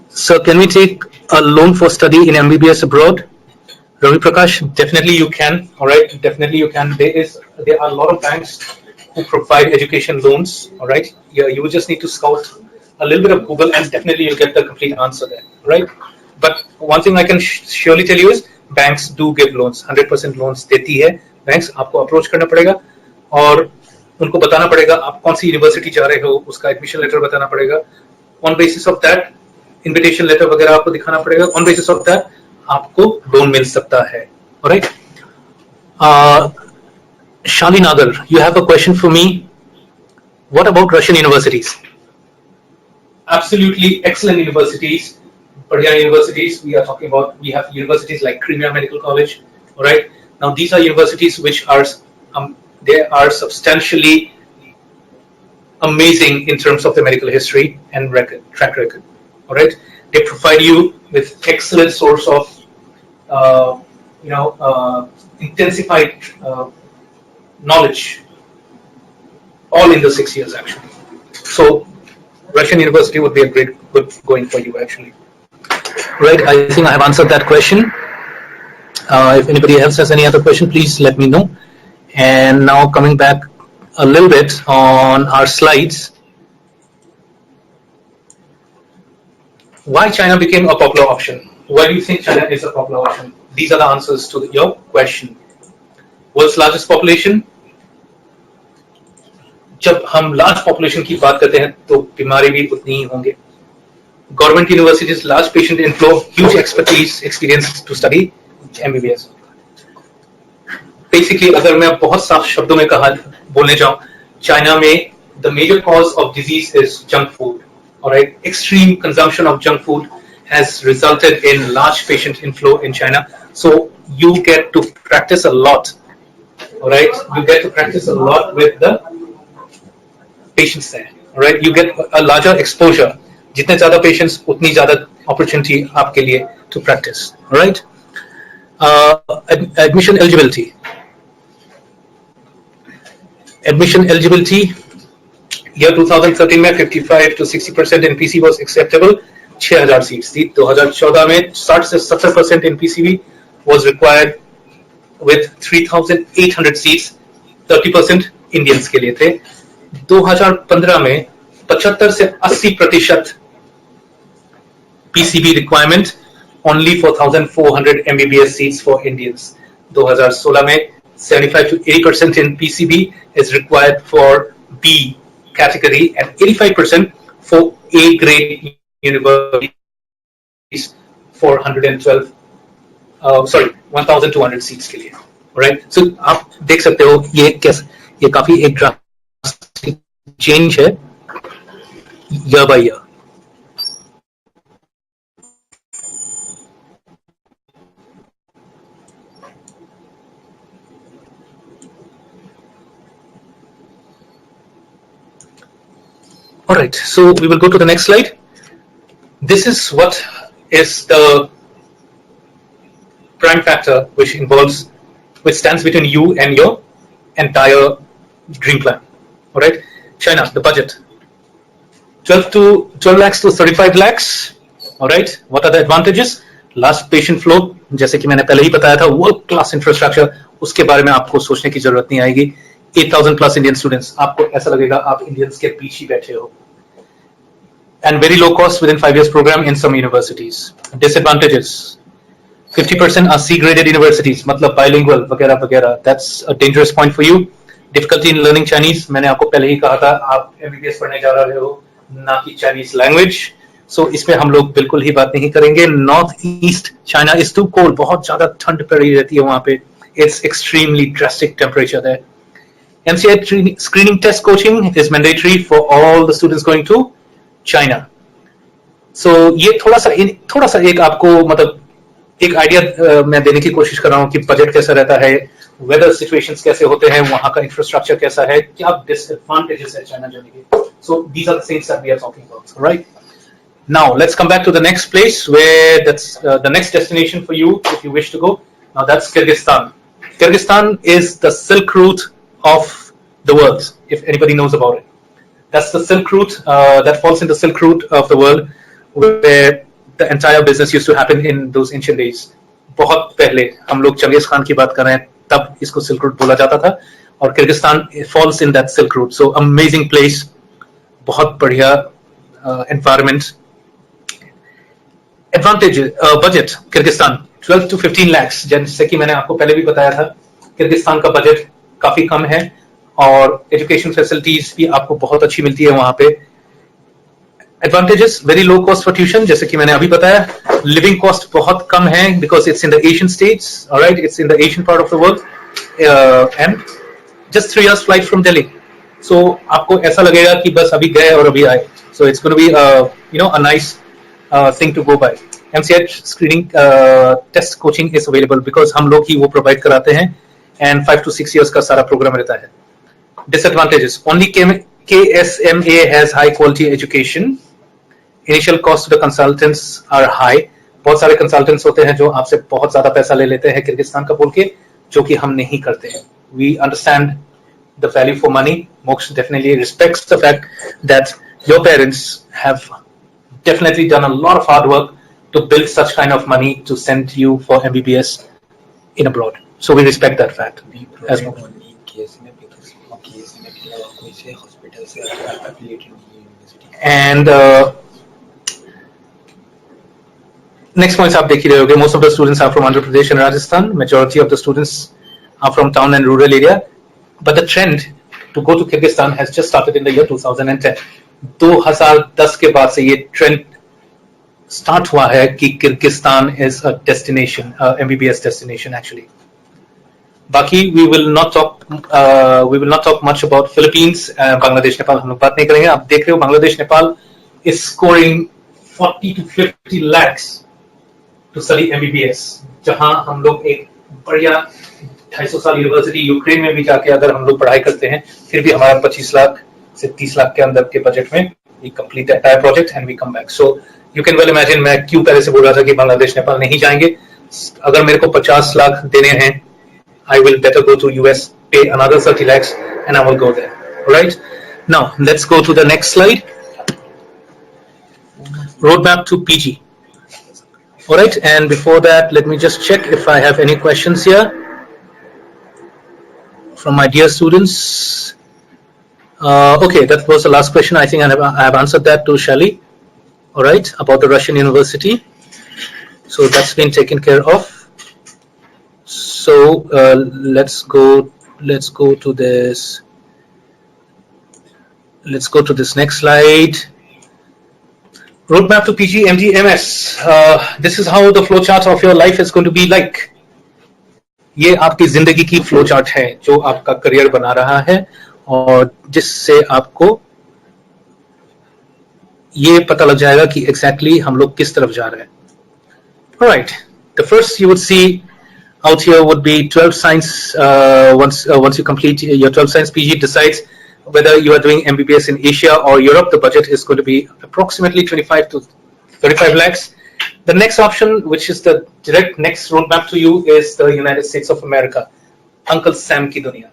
So can we take a loan for study in MBBS abroad? Ravi Prakash, definitely you can. All right, definitely you can. There are a lot of banks who provide education loans. All right, yeah, you will just need to scout a little bit of Google, and definitely you'll get the complete answer there. Right, but one thing I can surely tell you is banks do give loans. 100% loans देती है banks. आपको approach करना पड़ेगा और उनको बताना पड़ेगा आप कौन सी यूनिवर्सिटी जा रहे हो, उसका एडमिशन लेटर बताना पड़ेगा. On basis of that, invitation letter वगैरह आपको दिखाना पड़ेगा. On basis of that, आपको लोन मिल सकता है. Alright. Shali Nagar, you have a question for me. What about Russian universities? Absolutely excellent universities. बढ़िया universities. We are talking about. We have universities like Crimea Medical College. Alright. Now these are universities which are they are substantially amazing in terms of the medical history and track record. Alright. They provide you with excellent source of intensified knowledge all in the 6 years actually. So Russian university would be a good going for you actually. Right, I think I have answered that question. If anybody else has any other question, please let me know. And now coming back a little bit on our slides. Why China became a popular option? Why do you think China is a popular option? These are the answers to your question. World's largest population. जब हम large population की बात करते हैं तो बीमारी भी उतनी ही होंगे. Government universities, large patient inflow, huge expertise, experience to study MBBS. Basically, अगर मैं बहुत साफ शब्दों में बोलने जाऊं, China में the major cause of disease is junk food. Alright, extreme consumption of junk food has resulted in large patient inflow in China. So you get to practice a lot. Alright, you get to practice a lot with the patients there. Alright, you get a larger exposure. जितने ज़्यादा patients, उतनी ज़्यादा opportunity आपके लिए to practice. Alright, admission eligibility. Admission eligibility. Year 2013 में 55 to 60% in PC was acceptable. 6,000 seats थी. 2014 में 60 से 70% in PCB was required with 3,800 seats. 30% Indians के लिए थे. 2015 में 75 से 80% PCB requirement, only for 1,400 MBBS seats for Indians. 2016 में 75 to 80% in PCB is required for B category and 85% for A grade universities for 1,200 seats के लिए. Right? So आप देख सकते हो ये काफी एक drastic change है year by year. All right, so we will go to the next slide. This is what is the prime factor which stands between you and your entire dream plan. All right, China, the budget, 12 lakhs to 35 lakhs. All right, what are the advantages? Large patient flow, जैसे कि मैंने पहले ही बताया था, world class infrastructure, उसके बारे में आपको सोचने की जरूरत नहीं आएगी. 8,000 plus Indian students, आपको ऐसा लगेगा आप Indians के बीच ही बैठे हो. And very low cost within 5 years program in some universities. Disadvantages: 50% are C-graded universities, मतलब bilingual वगैरह वगैरह. That's a dangerous point for you. Difficulty in learning Chinese. मैंने आपको पहले ही कहा था आप MBBS पढ़ने जा रहे हो, ना कि Chinese language. So इसमें हम लोग बिल्कुल ही बात नहीं करेंगे. North East China is too cold. बहुत ज़्यादा ठंड पड़ी रहती है वहाँ पे. It's extremely drastic temperature there. MCI screening test coaching is mandatory for all the students going to China. So ये थोड़ा सा एक आपको मतलब एक आइडिया मैं देने की कोशिश कर रहा हूँ कि बजट कैसा रहता है, वेदर सिचुएशंस कैसे होते हैं, वहाँ का इंफ्रास्ट्रक्चर कैसा है, क्या डिसएडवांटेजेस है चाइना जाने के. So these are the things that we are talking about, right? Now let's come back to the next place where that's the next destination for you if you wish to go. Now that's Kyrgyzstan. Kyrgyzstan is the Silk Route of the world, if anybody knows about it. That's the Silk Route that falls in the Silk Route of the world, where the entire business used to happen in those ancient days. बहुत पहले हम लोग Genghis Khan की बात कर रहे हैं, तब इसको Silk Route बोला जाता था, और Kyrgyzstan falls in that Silk Route. So amazing place, बहुत बढ़िया environment. Advantage budget Kyrgyzstan 12 to 15 lakhs. जैसे कि मैंने आपको पहले भी बताया था, किर्गिस्तान का बजट काफी कम है और एजुकेशन फैसिलिटीज भी आपको बहुत अच्छी मिलती है वहां पे. Advantages, very low cost for tuition, जैसे कि मैंने अभी बताया. लिविंग कॉस्ट बहुत कम है because it's in the Asian states, alright, it's in the Asian part of the world, and just 3 hours flight from Delhi. So आपको ऐसा लगेगा कि बस अभी गए और अभी आए. So it's gonna be a nice thing to go by. MCH screening test coaching is available because हम लोग ही वो provide कराते हैं and 5 to 6 years का सारा program रहता है. Disadvantages, only KSMA has high quality education. Initial cost to the consultants are high. बहुत सारे consultants होते हैं जो आपसे बहुत ज़्यादा पैसा ले लेते हैं किर्गिस्तान का बोल के, जो कि हम नहीं करते हैं. We understand the value for money. Moksh definitely respects the fact that your parents have definitely done a lot of hard work to build such kind of money to send you for MBBS in abroad. So we respect that fact. We provide only KSMA because KSMA के अलावा कोई से hospital से affiliated नहीं है university. And next points आप देख ही रहे होंगे. Most of the students are from Andhra Pradesh and Rajasthan. Majority of the students are from town and rural area. But the trend to go to Kyrgyzstan has just started in the year 2010. 2010 के बाद से ये trend start हुआ है कि Kyrgyzstan is a destination, MBBS destination actually. बाकी we will not talk much about Philippines, Bangladesh, Nepal हम लोग बात नहीं करेंगे. आप देख रहे हो Bangladesh, Nepal is scoring 40 to 50 lakhs to study MBBS, जहां हम लोग एक बढ़िया 250 साल यूनिवर्सिटी यूक्रेन में भी जाके अगर हम लोग पढ़ाई करते हैं, फिर भी हमारा 25 लाख से 30 लाख के अंदर के बजट में we complete the entire project and we come back. So you can well imagine मैं क्यों पहले से बोल रहा था कि बांग्लादेश, नेपाल नहीं जाएंगे. अगर मेरे को 50 लाख देने हैं, I will better go to US, pay another 30 lakhs and I will go there. Alright? Now let's go to the next slide. Roadmap to PG. Alright, and before that let me just check if I have any questions here from my dear students. Okay, that was the last question. I think I have answered that to Shali. All right, about the Russian university. So that's been taken care of. So let's go to this. Let's go to this next slide. Roadmap to PG MD MS. This is how the flowchart of your life is going to be like. ये आपकी जिंदगी की flow chart है जो आपका career बना रहा है और जिससे आपको ये पता लग जाएगा कि एग्जैक्टली हम लोग किस तरफ जा रहे हैं. Alright, the first you would see out here would be 12 science. Once you complete your 12 science PG, decides whether you are doing MBBS in Asia or Europe. The budget is going to be approximately 25 to 35 lakhs. The next option, which is the direct next roadmap to you, is the United States of America. Uncle Sam ki duniya.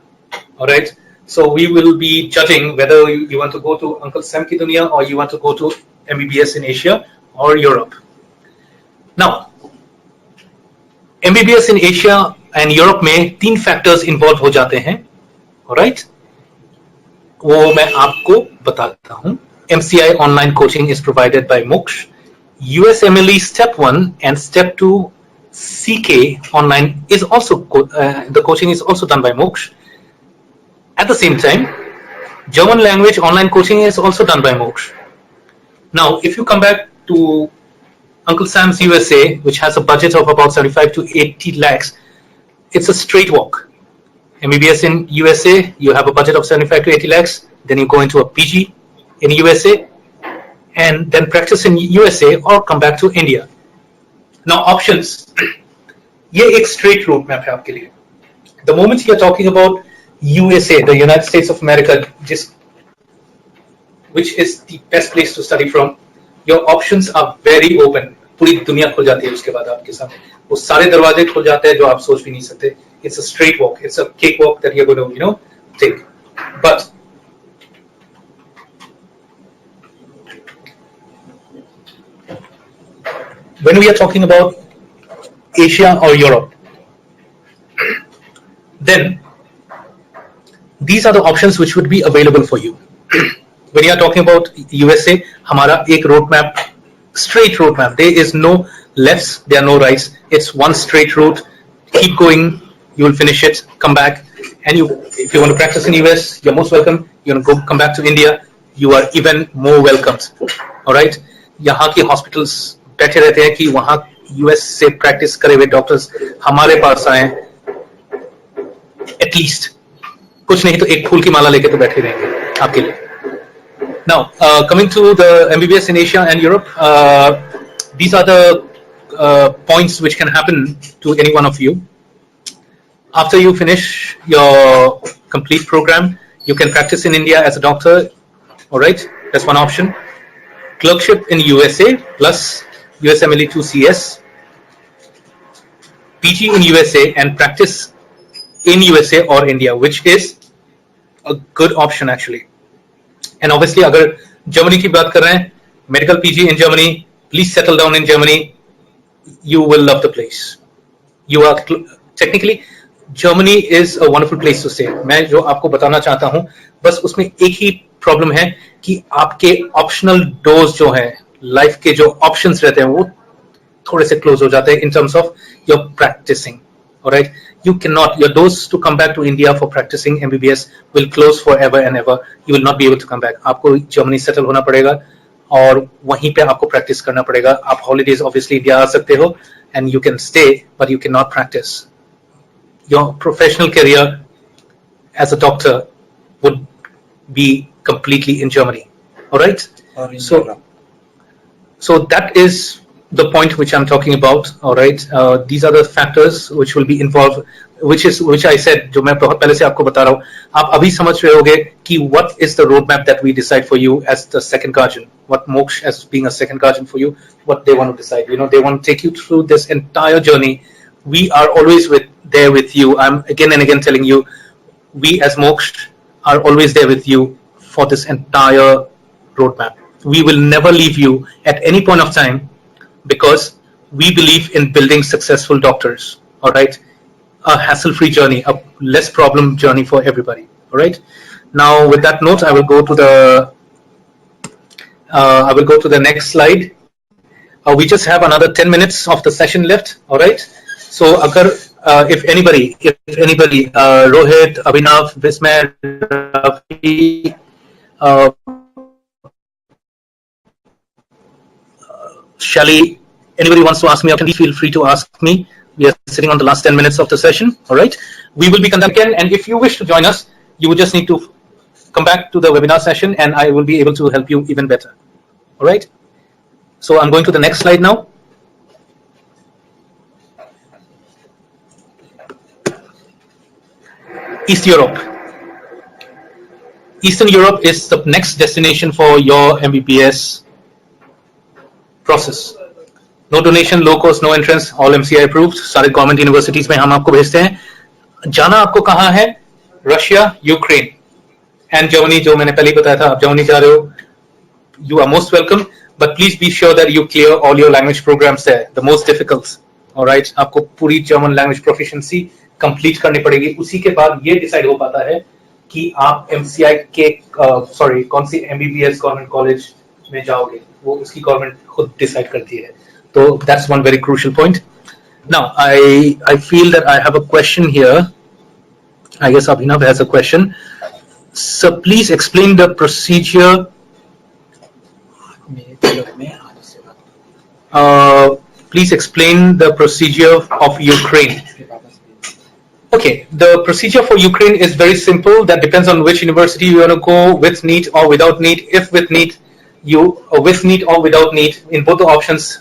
All right. So we will be judging whether you want to go to Uncle Sam ki duniya or you want to go to MBBS in Asia or Europe. Now, MBBS in Asia and Europe में 3 factors involved हो जाते हैं. All right. वो मैं आपको बताता हूँ. MCI online coaching is provided by Moksh. USMLE Step 1 and Step 2 CK online is also the coaching is also done by Moksh. At the same time, German language online coaching is also done by Moksh. Now, if you come back to Uncle Sam's USA, which has a budget of about 75 to 80 lakhs, it's a straight walk. MBBS in USA, you have a budget of 75 to 80 lakhs, then you go into a PG in USA, and then practice in USA or come back to India. Now options, ये एक straight route map है आपके लिए. The moment you are talking about USA, the United States of America, which is the best place to study from, your options are very open. पूरी दुनिया खुल जाती है उसके बाद आपके सामने, वो सारे दरवाजे खुल जाते हैं जो आप सोच भी नहीं सकते. It's a straight walk, it's a cakewalk that you're going to, take. But when we are talking about Asia or Europe, then these are the options which would be available for you. When you are talking about USA, हमारा एक roadmap, straight roadmap. There is no lefts, there are no rights. It's one straight route. Keep going. You will finish it. Come back, and if you want to practice in US, you're most welcome. You want to come back to India, you are even more welcomed. All right. यहाँ की hospitals बैठे रहते हैं कि वहाँ US से practice करे हुए doctors हमारे पास आए. At least कुछ नहीं तो एक फूल की माला लेके तो बैठे रहेंगे आपके लिए. Now, coming to the MBBS in Asia and Europe, these are the points which can happen to any one of you. After you finish your complete program, you can practice in India as a doctor. All right, that's one option. Clerkship in USA plus USMLE 2CS. PG in USA and practice in USA or India, which is a good option actually. And obviously, अगर Germany की बात कर रहे हैं, medical PG in Germany, please settle down in Germany. You will love the place. You are technically, Germany is a wonderful place to stay. मैं जो आपको बताना चाहता हूँ, बस उसमें एक ही प्रॉब्लम है कि आपके ऑप्शनल डोर्स जो हैं, लाइफ के जो ऑप्शंस रहते हैं, वो थोड़े से क्लोज हो जाते हैं in terms of your practicing. All right, you cannot, your doors to come back to India for practicing MBBS will close forever and ever. You will not be able to come back. आपको Germany settle होना पड़ेगा और वहीं पे आपको practice करना पड़ेगा. आप holidays obviously India आ सकते हो and you can stay, but you cannot practice. Your professional career as a doctor would be completely in Germany. All right. So that is the point which I'm talking about. All right, these are the factors which will be involved, which I said, जो मैं बहुत पहले से आपको बता रहा हूँ. आप अभी समझ रहे होगे कि what is the roadmap that we decide for you as the second guardian, what Moksh as being a second guardian for you, what they want to decide. They want to take you through this entire journey. We are always there with you. I'm again and again telling you, we as Moksh are always there with you for this entire roadmap. We will never leave you at any point of time, because we believe in building successful doctors. All right, a hassle-free journey, a less problem journey for everybody. All right. Now, with that note, I will go to the next slide. We just have another 10 minutes of the session left. All right. So, if anybody, Rohit, Abhinav, Vismay, Rafi, Shelly, anybody wants to ask me, please feel free to ask me. We are sitting on the last 10 minutes of the session. All right. We will be conducting, and if you wish to join us, you would just need to come back to the webinar session and I will be able to help you even better. All right. So I'm going to the next slide now. East Europe. Eastern Europe is the next destination for your MBBS process. No donation, low cost, no entrance, all MCI approved. सारे government universities में हम आपको भेजते हैं. जाना आपको कहाँ है? रशिया, यूक्रेन एंड जर्मनी, जो मैंने पहले बताया था. आप जर्मनी जा रहे हो, you are most welcome, but please be sure that you clear all your language programs there, the most difficult. All right, आपको पूरी जर्मन लैंग्वेज प्रोफिशिएंसी कंप्लीट करनी पड़ेगी. उसी के बाद ये डिसाइड हो पाता है कि आप MCI के कौन सी MBBS गवर्नमेंट कॉलेज में जाओगे, वो उसकी गवर्नमेंट खुद डिसाइड करती है. So that's one very crucial point. Now, I feel that I have a question here. I guess Abhinav has a question. So please explain the procedure. Please explain the procedure of Ukraine. Okay, the procedure for Ukraine is very simple. That depends on which university you want to go, with NEET or without NEET. If with NEET, with NEET or without NEET, in both the options,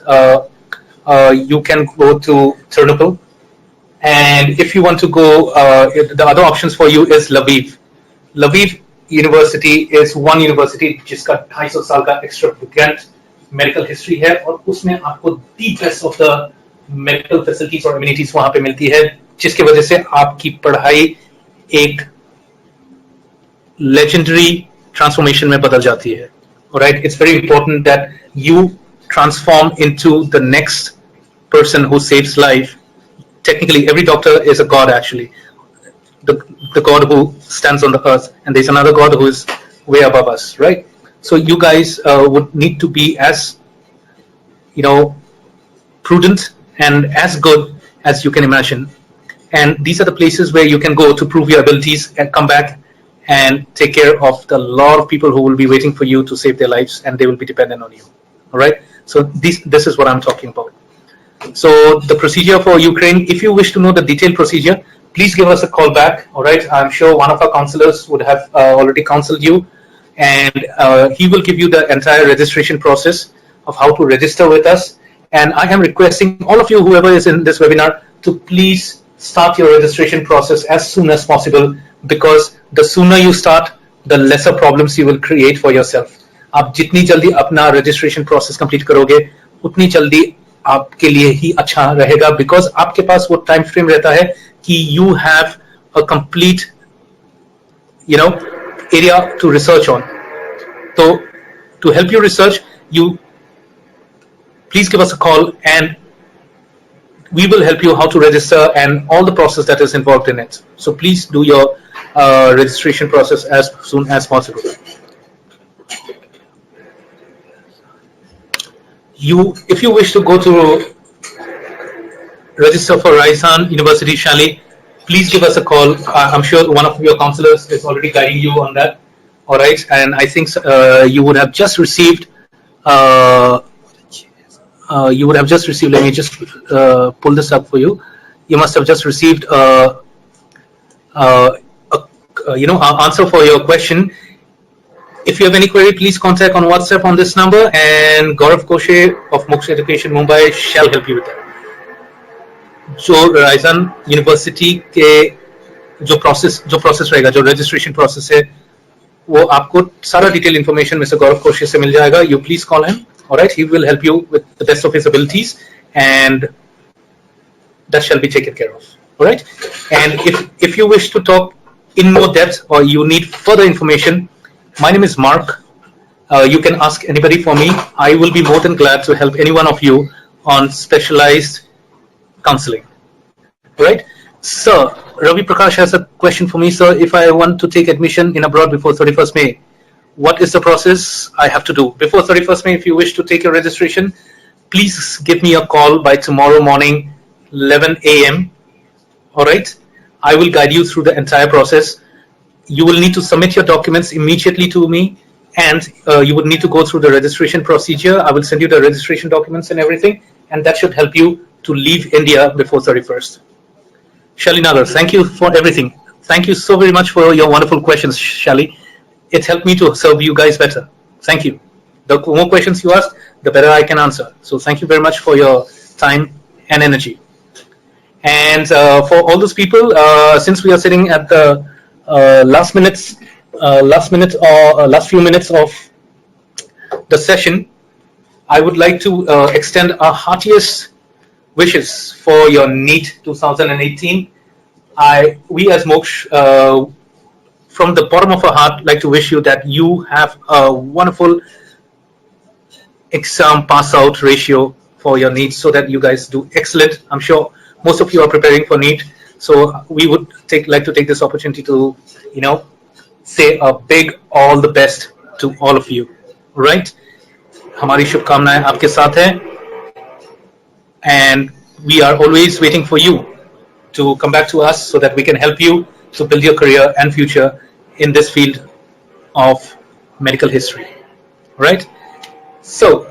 you can go to Ternopil. And if you want to go, the other options for you is Lviv. Lviv University is one university जिसका 250 साल का extravagant medical history है और उसमें आपको the best of the medical facilities और immunities वहां पे मिलती है, जिसकी वजह से आपकी पढ़ाई एक लेजेंडरी ट्रांसफॉर्मेशन में बदल जाती है. Alright, it's very important that you transform into the next person who saves life. Technically, every doctor is a god, actually. The God who stands on the earth, and there's another God who is way above us, right? So you guys would need to be as, prudent and as good as you can imagine. And these are the places where you can go to prove your abilities and come back and take care of the lot of people who will be waiting for you to save their lives, and they will be dependent on you. All right. So this is what I'm talking about. So the procedure for Ukraine, if you wish to know the detailed procedure, please give us a call back. All right. I'm sure one of our counselors would have already counseled you, and he will give you the entire registration process of how to register with us. And I am requesting all of you, whoever is in this webinar, to please start your registration process as soon as possible, because the sooner you start, the lesser problems you will create for yourself. आप जितनी जल्दी अपना registration process complete करोगे, उतनी जल्दी आपके लिए ही अच्छा रहेगा, because आपके पास वो time frame रहता है कि you have a complete, area to research on. So to help you research, you please give us a call and we will help you how to register and all the process that is involved in it. So please do your registration process as soon as possible. If you wish to go to register for Rajasthan University, Shali, please give us a call. I'm sure one of your counselors is already guiding you on that. All right, and I think you would have just received. Let me just pull this up for you. You must have just received our answer for your question. If you have any query, please contact on WhatsApp on this number, and Gaurav Koshe of Moksh Education Mumbai shall help you with that. जो Rajasthan university के जो process रहेगा, जो registration process है, वो आपको सारा detail information mister गौरव कोशे से मिल जाएगा. You please call him. All right, he will help you with the best of his abilities, and that shall be taken care of. All right, and if you wish to talk in more depth or you need further information, my name is Mark. You can ask anybody for me. I will be more than glad to help any one of you on specialized counseling. Right, sir. Ravi Prakash has a question for me, sir. If I want to take admission in abroad before 31st May, what is the process I have to do? Before 31st May, if you wish to take your registration, please give me a call by tomorrow morning, 11 a.m. All right? I will guide you through the entire process. You will need to submit your documents immediately to me, and you would need to go through the registration procedure. I will send you the registration documents and everything, and that should help you to leave India before 31st. Shali Nagar, thank you for everything. Thank you so very much for your wonderful questions, Shali. It helped me to serve you guys better. Thank you. The more questions you ask, the better I can answer. So thank you very much for your time and energy. And for all those people, since we are sitting at the last few minutes of the session, I would like to extend our heartiest wishes for your NEET 2018. We as Moksh, from the bottom of our heart, like to wish you that you have a wonderful exam pass out ratio for your NEET, so that you guys do excellent. I'm sure most of you are preparing for NEET, so we would like to take this opportunity to say a big all the best to all of you. Right? हमारी शुभकामनाएं आपके साथ हैं, and we are always waiting for you to come back to us so that we can help you to build your career and future in this field of medical history. Right? So,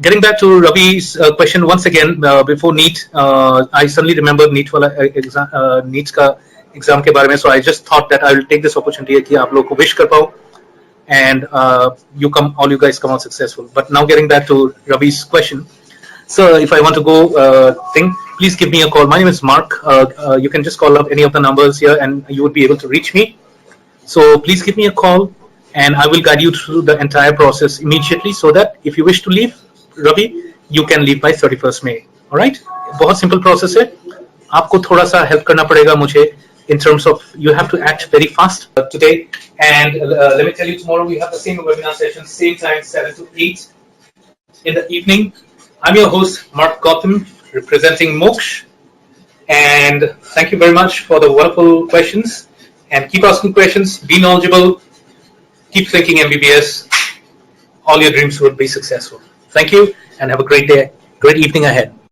getting back to Ravi's question once again, before NEET, I suddenly remembered NEET का exam के बारे में, so I just thought that I will take this opportunity कि आप लोगों को wish कर पाऊँ, and all you guys come out successful. But now getting back to Ravi's question, sir, if I want to go please give me a call. My name is Mark. You can just call up any of the numbers here and you would be able to reach me. So please give me a call and I will guide you through the entire process immediately, so that if you wish to leave, Ravi, you can leave by 31st May. All right? बहुत simple process है. आपको थोड़ा सा help करना पड़ेगा मुझे in terms of you have to act very fast today. And let me tell you, tomorrow we have the same webinar session, same time, 7 to 8 in the evening. I'm your host, Mark Gautam, representing Moksh. And thank you very much for the wonderful questions. And keep asking questions, be knowledgeable, keep thinking MBBS. All your dreams will be successful. Thank you, and have a great day, great evening ahead.